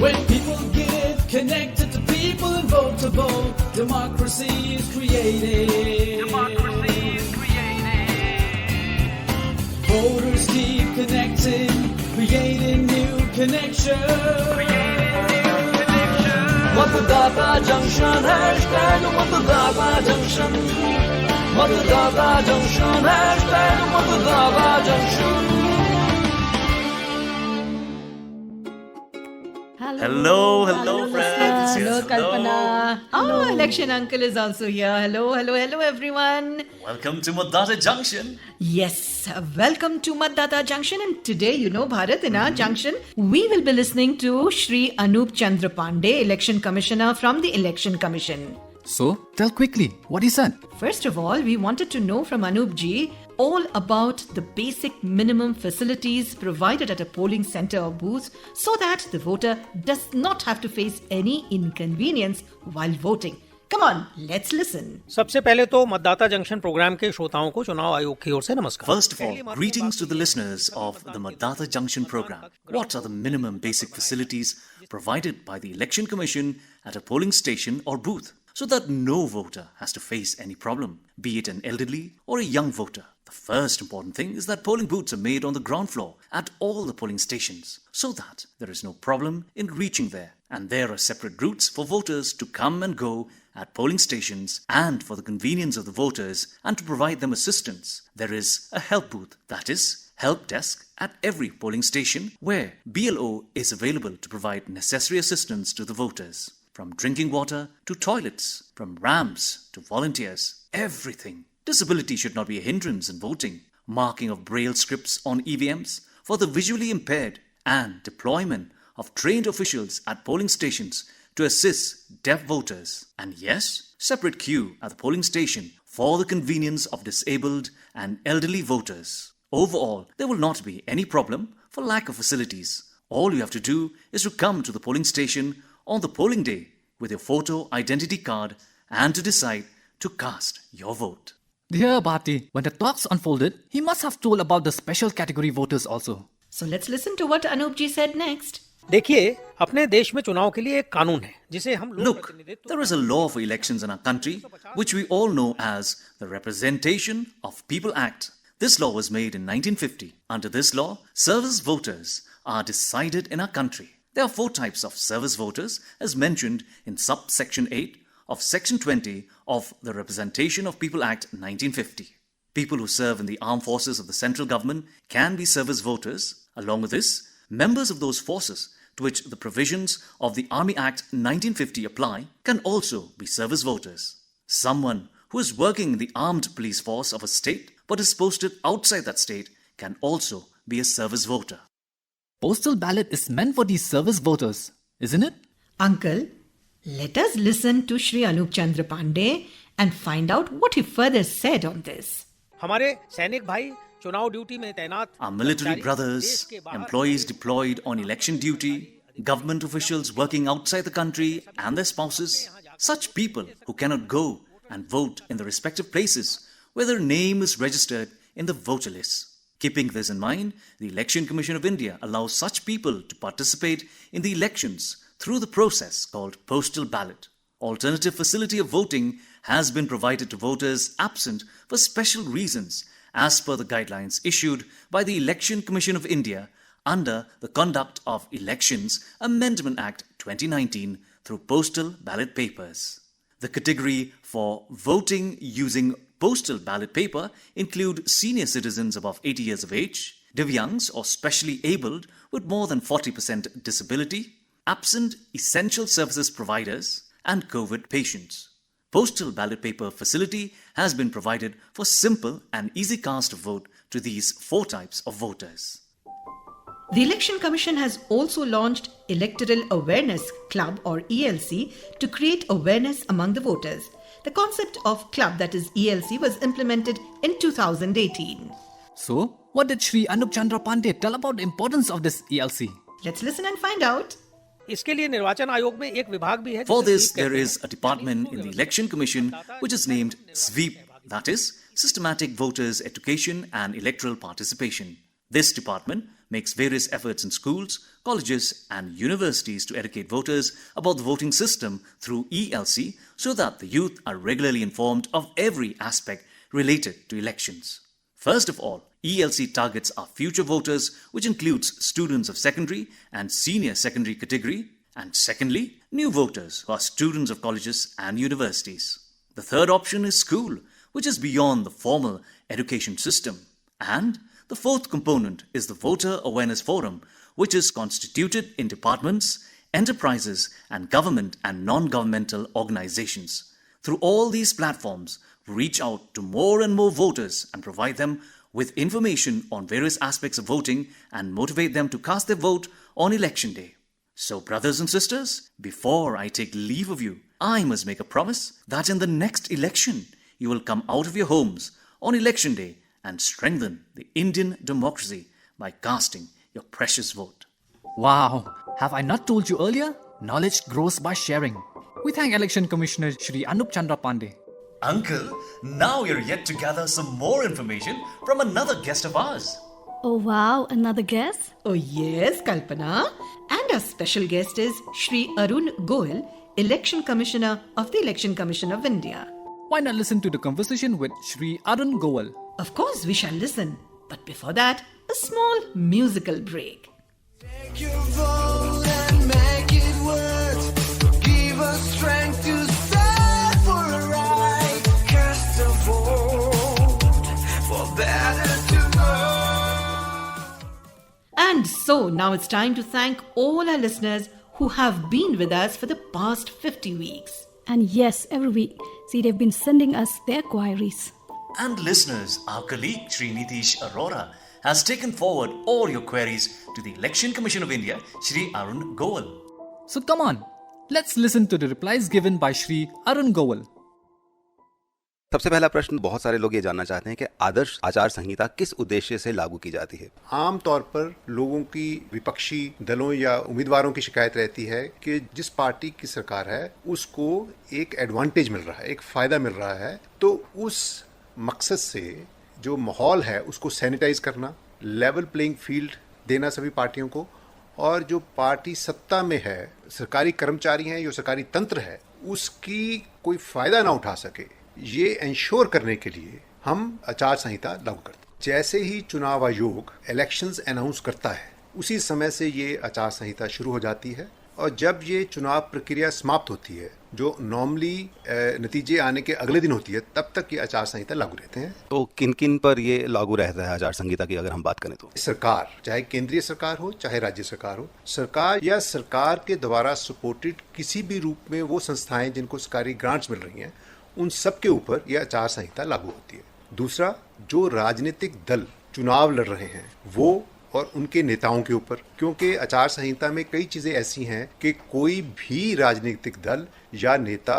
When people give, connected to people and vote to vote, democracy is created. Voters keep connecting, creating new connections. Matdata Junction, hashtag Matdata Junction. Matdata Junction, hashtag Matdata Junction. Hello, friends. Hello, Yes, Kalpana. Oh, election uncle is also here. Hello, everyone. Welcome to Matdata Junction. Yes, welcome to Matdata Junction. And today, Bharat, in our junction, we will be listening to Shri Anup Chandra Pandey, Election Commissioner from the Election Commission. So, tell quickly, what is that? First of all, we wanted to know from Anup ji all about the basic minimum facilities provided at a polling center or booth so that the voter does not have to face any inconvenience while voting. Come on, let's listen. सबसे पहले तो मतदाता junction programme के श्रोताओं को चुनाव आयोग की ओर से नमस्कार. First of all, greetings to the listeners of the Matdata Junction program. What are the minimum basic facilities provided by the Election Commission at a polling station or booth so that no voter has to face any problem, be it an elderly or a young voter? The first important thing is that polling booths are made on the ground floor at all the polling stations so that there is no problem in reaching there. And there are separate routes for voters to come and go at polling stations, and for the convenience of the voters and to provide them assistance, there is a help booth, that is, help desk at every polling station where BLO is available to provide necessary assistance to the voters. From drinking water to toilets, from ramps to volunteers, everything. Disability should not be a hindrance in voting. Marking of braille scripts on EVMs for the visually impaired, and deployment of trained officials at polling stations to assist deaf voters. And yes, separate queue at the polling station for the convenience of disabled and elderly voters. Overall, there will not be any problem for lack of facilities. All you have to do is to come to the polling station on the polling day with your photo identity card and to decide to cast your vote. Dear Bharti, when the talks unfolded, he must have told about the special category voters also. So let's listen to what Anup ji said next. देखिए, अपने देश में चुनाव के लिए एक कानून है जिसे हम Look, there is a law for elections in our country, which we all know as the Representation of People Act. This law was made in 1950. Under this law, service voters are decided in our country. There are 4 types of service voters as mentioned in subsection 8 of section 20 of the Representation of People Act 1950. People who serve in the armed forces of the central government can be service voters. Along with this, members of those forces to which the provisions of the Army Act 1950 apply can also be service voters. Someone who is working in the armed police force of a state but is posted outside that state can also be a service voter. Postal ballot is meant for these service voters, isn't it? Uncle, let us listen to Shri Anup Chandra Pandey and find out what he further said on this. हमारे सैनिक भाई चुनाव duty में तैनात Our military brothers, employees deployed on election duty, government officials working outside the country and their spouses, such people who cannot go and vote in the respective places where their name is registered in the voter list. Keeping this in mind, the Election Commission of India allows such people to participate in the elections through the process called postal ballot. Alternative facility of voting has been provided to voters absent for special reasons as per the guidelines issued by the Election Commission of India under the Conduct of Elections Amendment Act 2019 through postal ballot papers. The category for voting using postal ballot paper include senior citizens above 80 years of age, Divyangs or specially abled with more than 40% disability, absent essential services providers, and COVID patients. Postal ballot paper facility has been provided for simple and easy cast of vote to these 4 types of voters. The Election Commission has also launched Electoral Awareness Club or ELC to create awareness among the voters. The concept of club, that is ELC, was implemented in 2018. So, what did Shri Anup Chandra Pandey tell about the importance of this ELC? Let's listen and find out. इसके लिए निर्वाचन आयोग में एक विभाग भी है. For this, there is a department in the Election Commission which is named SVEEP, that is, Systematic Voters Education and Electoral Participation. This department makes various efforts in schools, colleges, and universities to educate voters about the voting system through ELC so that the youth are regularly informed of every aspect related to elections. First of all, ELC targets our future voters, which includes students of secondary and senior secondary category, and secondly, new voters who are students of colleges and universities. The third option is school, which is beyond the formal education system. And the fourth component is the Voter Awareness Forum, which is constituted in departments, enterprises, and government and non-governmental organizations. Through all these platforms, we reach out to more and more voters and provide them with information on various aspects of voting and motivate them to cast their vote on election day. So, brothers and sisters, before I take leave of you, I must make a promise that in the next election, you will come out of your homes on election day and strengthen the Indian democracy by casting your precious vote. Wow, have I not told you earlier? Knowledge grows by sharing. We thank Election Commissioner Shri Anup Chandra Pandey. Uncle, now you're yet to gather some more information from another guest of ours. Oh wow, another guest? Oh yes, Kalpana. And our special guest is Shri Arun Goel, Election Commissioner of the Election Commission of India. Why not listen to the conversation with Shri Arun Goel? Of course, we shall listen. But before that, a small musical break. Take your vote and make it work. Give us strength to stand for a right. Cast a vote for better tomorrow. And so now it's time to thank all our listeners who have been with us for the past 50 weeks. And yes, every week, see, they've been sending us their queries. And listeners, our colleague Sri Nitish Arora has taken forward all your queries to the Election Commission of India, Shri Arun Goel. So come on, let's listen to the replies given by Shri Arun Goel. सबसे पहला प्रश्न, बहुत सारे लोग ये जानना चाहते हैं कि आदर्श आचार संहिता किस उद्देश्य से लागू की जाती है। आम तौर पर लोगों की विपक्षी दलों या उम्मीदवारों की शिकायत रहती है कि जिस पार्टी की सरकार है उसको एक एडवांटेज मिल रहा है, एक फायदा मिल रहा है, तो उस मकसद से जो माहौल है उसको सैनिटाइज करना, लेवल प्लेइंग फील्ड देना सभी पार्टियों को, और जो पार्टी सत्ता में है, सरकारी कर्मचारी हैं, जो सरकारी तंत्र है, उसकी कोई फायदा ना उठा सके, ये इंश्योर करने के लिए हम आचार संहिता लागू करते हैं। जैसे ही चुनाव आयोग इलेक्शंस अनाउंस करता है उसी समय से ये आचार संहिता शुरू हो जाती है, और जब ये चुनाव प्रक्रिया समाप्त होती है जो नॉर्मली नतीजे आने के अगले दिन होती है, तब तक ये आचार संहिता लागू रहते हैं। तो किन किन पर ये लागू रहता है आचार संहिता की अगर हम बात करें तो? सरकार, चाहे केंद्रीय सरकार हो चाहे राज्य सरकार हो, सरकार या सरकार के द्वारा सपोर्टेड किसी भी रूप में वो संस्थाएं जिनको सरकारी ग्रांट्स मिल रही हैं, उन सब के ऊपर यह आचार संहिता लागू होती है। दूसरा, जो राजनीतिक दल चुनाव लड़ रहे हैं वो और उनके नेताओं के ऊपर, क्योंकि आचार संहिता में कई चीज़ें ऐसी हैं कि कोई भी राजनीतिक दल या नेता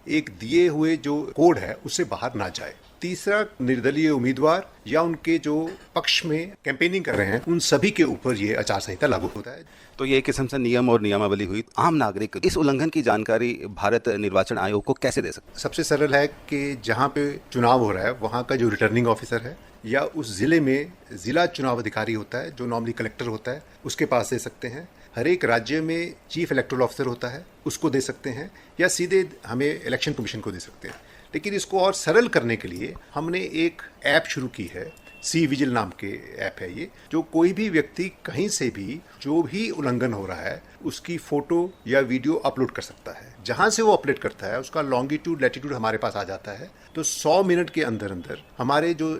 एक दिए हुए जो कोड है उससे बाहर ना जाए। तीसरा, निर्दलीय उम्मीदवार या उनके जो पक्ष में कैंपेनिंग कर रहे हैं उन सभी के ऊपर ये आचार संहिता लागू होता है। तो ये एक किस्म से नियम और नियमावली हुई। आम नागरिक इस उल्लंघन की जानकारी भारत निर्वाचन आयोग को कैसे दे सकते? सबसे सरल है कि जहाँ पे चुनाव हो रहा है वहाँ का जो रिटर्निंग ऑफिसर है या उस जिले में जिला चुनाव अधिकारी होता है जो नॉर्मली कलेक्टर होता है, उसके पास दे सकते हैं। हर एक राज्य में चीफ इलेक्टोरल ऑफिसर होता है, उसको दे सकते हैं, या सीधे हमें इलेक्शन कमीशन को दे सकते हैं। लेकिन इसको और सरल करने के लिए हमने एक ऐप शुरू की है, सी विजिल नाम के ऐप है ये, जो कोई भी व्यक्ति कहीं से भी जो भी उल्लंघन हो रहा है उसकी फोटो या वीडियो अपलोड कर सकता है। जहां से वो अपलोड करता है उसका लॉन्गिट्यूड लैटिट्यूड हमारे पास आ जाता है। तो 100 मिनट के अंदर अंदर हमारे जो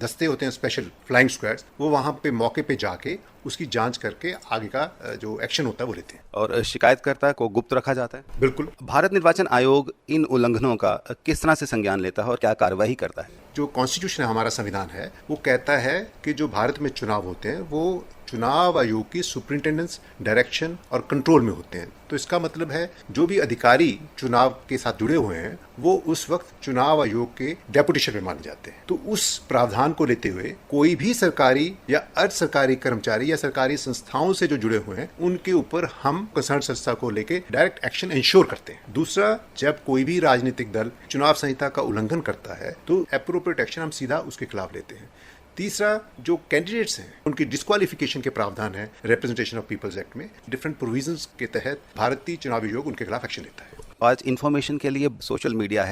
दस्ते होते हैं स्पेशल फ्लाइंग स्क्वाड्स, वो वहां पे मौके पे जाके उसकी जांच करके आगे का जो एक्शन होता है वो लेते हैं। और शिकायतकर्ता को गुप्त रखा जाता है? बिल्कुल। भारत निर्वाचन आयोग इन उल्लंघनों का किस तरह से संज्ञान लेता है और क्या कार्रवाई करता है? जो कॉन्स्टिट्यूशन है, हमारा संविधान है, वो कहता है कि जो भारत में चुनाव होते हैं वो चुनाव आयोग की सुपरिंटेंडेंस, डायरेक्शन और कंट्रोल में होते हैं। तो इसका मतलब है जो भी अधिकारी चुनाव के साथ जुड़े हुए हैं वो उस वक्त चुनाव आयोग के डेपुटेशन में माने जाते हैं। तो उस प्रावधान को लेते हुए कोई भी सरकारी या अर्ध सरकारी कर्मचारी या सरकारी संस्थाओं से जो जुड़े हुए हैं उनके ऊपर हम कंसर्न संस्था को लेके डायरेक्ट एक्शन इंश्योर करते हैं। दूसरा, जब कोई भी राजनीतिक दल चुनाव संहिता का उल्लंघन करता है तो एप्रोप्रिएट एक्शन हम सीधा उसके खिलाफ लेते हैं। तीसरा, जो कैंडिडेट्स हैं उनकी डिस्क्वालिफिकेशन के प्रावधान है रिप्रेजेंटेशन ऑफ पीपल्स एक्ट में। डिफरेंट प्रोविजंस के तहत भारतीय चुनाव आयोग उनके खिलाफ एक्शन लेता है। आज इन्फॉर्मेशन के लिए सोशल मीडिया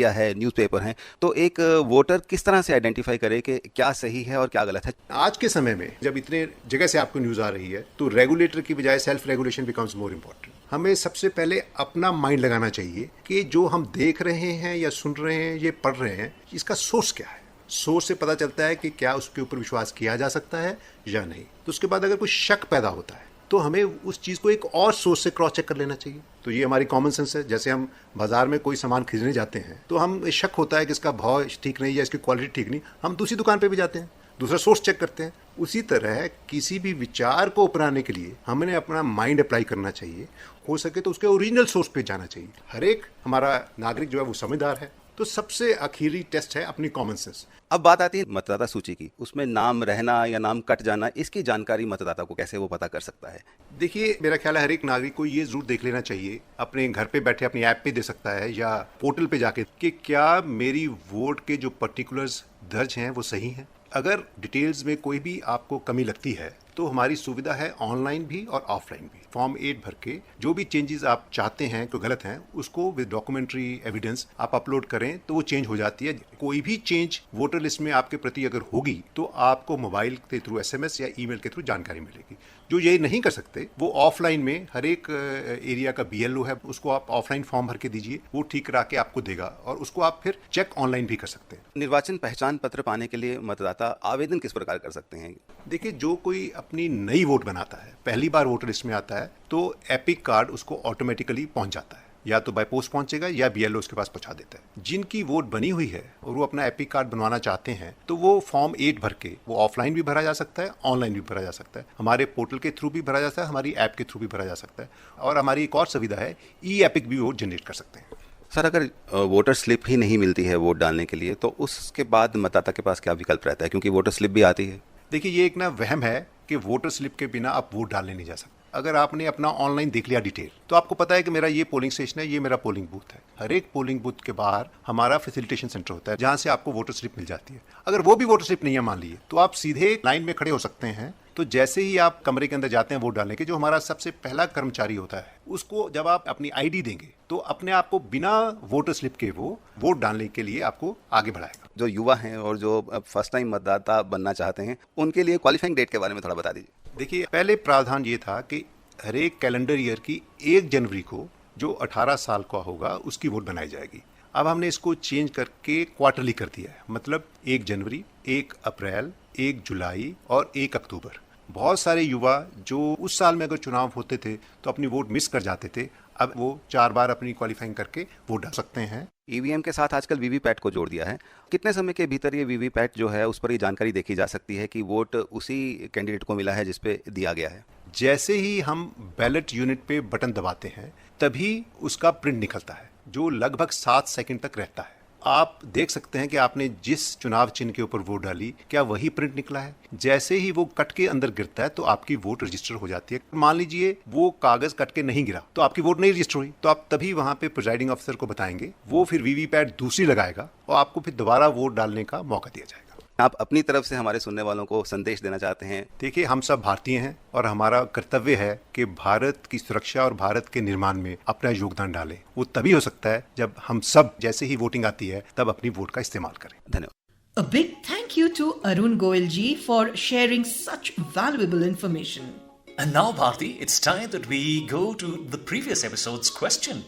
है, न्यूज़पेपर है, तो एक वोटर किस तरह से आइडेंटिफाई करे कि क्या सही है और क्या गलत है? आज के समय में जब इतने जगह से आपको न्यूज़ आ रही है तो रेगुलेटर की बजाय self regulation becomes more important. हमें सबसे पहले अपना माइंड लगाना चाहिए कि जो हम देख रहे हैं या सुन रहे हैं, ये पढ़ रहे हैं, इसका सोर्स क्या है। सोर्स से पता चलता है कि क्या उसके ऊपर विश्वास किया जा सकता है या नहीं। तो उसके बाद अगर कोई शक पैदा होता है तो हमें उस चीज़ को एक और सोर्स से क्रॉस चेक कर लेना चाहिए। तो ये हमारी कॉमन सेंस है। जैसे हम बाजार में कोई सामान खरीदने जाते हैं तो हम शक होता है कि इसका भाव ठीक नहीं या इसकी क्वालिटी ठीक नहीं, हम दूसरी दुकान पे भी जाते हैं, दूसरा सोर्स चेक करते हैं। उसी तरह किसी भी विचार को अपनाने के लिए हमने अपना माइंड अप्लाई करना चाहिए। हो सके तो उसके ओरिजिनल सोर्स पे जाना चाहिए। हर एक हमारा नागरिक जो है वो समझदार है। तो सबसे आखिरी टेस्ट है अपनी कॉमन सेंस। अब बात आती है मतदाता सूची की, उसमें नाम रहना या नाम कट जाना, इसकी जानकारी मतदाता को कैसे वो पता कर सकता है? देखिए, मेरा ख्याल है हर एक नागरिक को ये जरूर देख लेना चाहिए, अपने घर पे बैठे अपनी ऐप पे दे सकता है या पोर्टल पे जाके, कि क्या मेरी वोट के जो पर्टिकुलर्स दर्ज हैं वो सही हैं। अगर डिटेल्स में कोई भी आपको कमी लगती है तो हमारी सुविधा है ऑनलाइन भी और ऑफलाइन भी। फॉर्म 8 भर के जो भी चेंजेस आप चाहते हैं को गलत हैं, उसको विद डॉक्यूमेंट्री एविडेंस आप अपलोड करें तो वो चेंज हो जाती है। कोई भी चेंज वोटर लिस्ट में आपके प्रति अगर होगी तो आपको मोबाइल के थ्रू, SMS या ईमेल के थ्रू जानकारी मिलेगी। जो ये नहीं कर सकते वो ऑफलाइन में हर एक एरिया का BLO है, उसको आप ऑफलाइन फॉर्म भर के दीजिए, वो ठीक करा के आपको देगा और उसको आप फिर चेक ऑनलाइन भी कर सकते हैं। निर्वाचन पहचान पत्र पाने के लिए मतदाता आवेदन किस प्रकार कर सकते हैं? देखिए, जो कोई अपनी नई वोट बनाता है, पहली बार वोटर लिस्ट में आता है, तो एपिक कार्ड उसको ऑटोमेटिकली पहुंच जाता है, या तो बाय पोस्ट पहुंचेगा या BLO उसके पास पहुंचा देता है। जिनकी वोट बनी हुई है और वो अपना एपिक कार्ड बनवाना चाहते हैं तो वो फॉर्म 8 भर के वो ऑफलाइन भी भरा जा सकता है, ऑनलाइन भी भरा जा सकता है, हमारे पोर्टल के थ्रू भी भरा जा सकता है, हमारी ऐप के थ्रू भी भरा जा सकता है, और हमारी एक और सुविधा है ई-एपिक भी वोट जनरेट कर सकते हैं। सर, अगर वोटर स्लिप ही नहीं मिलती है वोट डालने के लिए तो उसके बाद मतदाता के पास क्या विकल्प रहता है, क्योंकि वोटर स्लिप भी आती है? देखिए, ये एक ना वहम है कि वोटर स्लिप के बिना आप वोट डालने नहीं जा सकते। अगर आपने अपना ऑनलाइन देख लिया डिटेल तो आपको पता है कि मेरा ये पोलिंग स्टेशन है, ये मेरा पोलिंग बूथ है। हर एक पोलिंग बूथ के बाहर हमारा फैसिलिटेशन सेंटर होता है जहां से आपको वोटर स्लिप मिल जाती है। अगर वो भी वोटर स्लिप नहीं है मान लीजिए, तो आप सीधे लाइन में खड़े हो सकते हैं। तो जैसे ही आप कमरे के अंदर जाते हैं वोट डालने के, जो हमारा सबसे पहला कर्मचारी होता है, उसको जब आप अपनी ID देंगे तो अपने आप को बिना वोटर स्लिप के वो वोट डालने के लिए आपको आगे बढ़ाएगा। जो युवा हैं और जो फर्स्ट टाइम मतदाता बनना चाहते हैं उनके लिए क्वालिफाइंग डेट के बारे में थोड़ा बता दीजिए। देखिए, पहले प्रावधान ये था कि हर एक कैलेंडर ईयर की 1 जनवरी को जो 18 साल का होगा उसकी वोट बनाई जाएगी। अब हमने इसको चेंज करके क्वार्टरली कर दिया है, मतलब 1 जनवरी, 1 अप्रैल, 1 जुलाई और 1 अक्टूबर। बहुत सारे युवा जो उस साल में अगर चुनाव होते थे तो अपनी वोट मिस कर जाते थे, अब वो 4 बार अपनी क्वालिफाइंग करके वोट डाल सकते हैं। EVM के साथ आजकल VVPAT को जोड़ दिया है। कितने समय के भीतर ये VVPAT जो है उस पर ये जानकारी देखी जा सकती है कि वोट उसी कैंडिडेट को मिला है जिस पे दिया गया है? जैसे ही हम बैलेट यूनिट पे बटन दबाते हैं तभी उसका प्रिंट निकलता है, जो लगभग 7 सेकंड तक रहता है। आप देख सकते हैं कि आपने जिस चुनाव चिन्ह के ऊपर वोट डाली क्या वही प्रिंट निकला है। जैसे ही वो कट के अंदर गिरता है तो आपकी वोट रजिस्टर हो जाती है। मान लीजिए वो कागज कट के नहीं गिरा तो आपकी वोट नहीं रजिस्टर हुई, तो आप तभी वहां पे प्रिजाइडिंग ऑफिसर को बताएंगे, वो फिर VVPAT दूसरी लगाएगा और आपको फिर दोबारा वोट डालने का मौका दिया जाएगा। आप अपनी तरफ से हमारे सुनने वालों को संदेश देना चाहते हैं? देखिए, हम सब भारतीय हैं और हमारा कर्तव्य है कि भारत की सुरक्षा और भारत के निर्माण में अपना योगदान डालें। वो तभी हो सकता है जब हम सब जैसे ही वोटिंग आती है तब अपनी वोट का इस्तेमाल करें। धन्यवाद। A big thank you to Arun Goyal ji for sharing such valuable information. And now, Bharti, it's time that we go to the previous episode's question.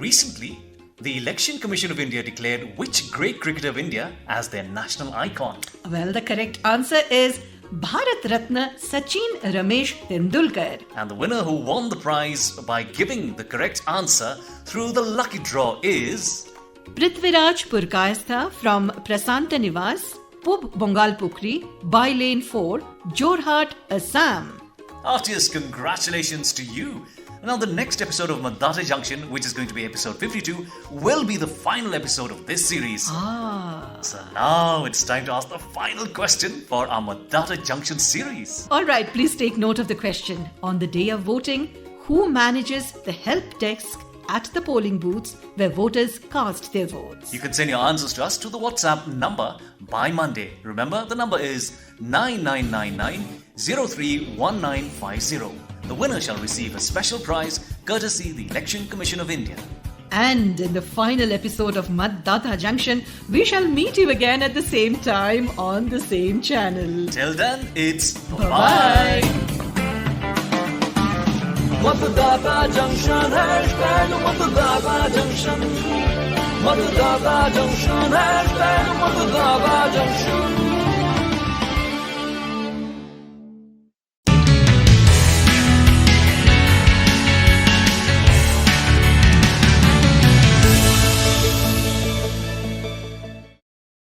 Recently, the Election Commission of India declared which great cricketer of India as their national icon? Well, the correct answer is Bharat Ratna Sachin Ramesh Tendulkar. And the winner who won the prize by giving the correct answer through the lucky draw is Prithviraj Purkayastha from Prasanta Nivas, Pub Bongal Pukri, by Lane 4, Jorhat, Assam. Artists, congratulations to you. Now, the next episode of Matdata Junction, which is going to be episode 52, will be the final episode of this series. So now it's time to ask the final question for our Matdata Junction series. All right, please take note of the question. On the day of voting, who manages the help desk at the polling booths where voters cast their votes. You can send your answers to us to the WhatsApp number by Monday. Remember, the number is 9999-031950. The winner shall receive a special prize courtesy the Election Commission of India. And in the final episode of Matdata Junction, we shall meet you again at the same time on the same channel. Till then, it's Bye-bye. Matdata Junction, hashtag Matdata Junction. Matdata Junction, hashtag Matdata Junction.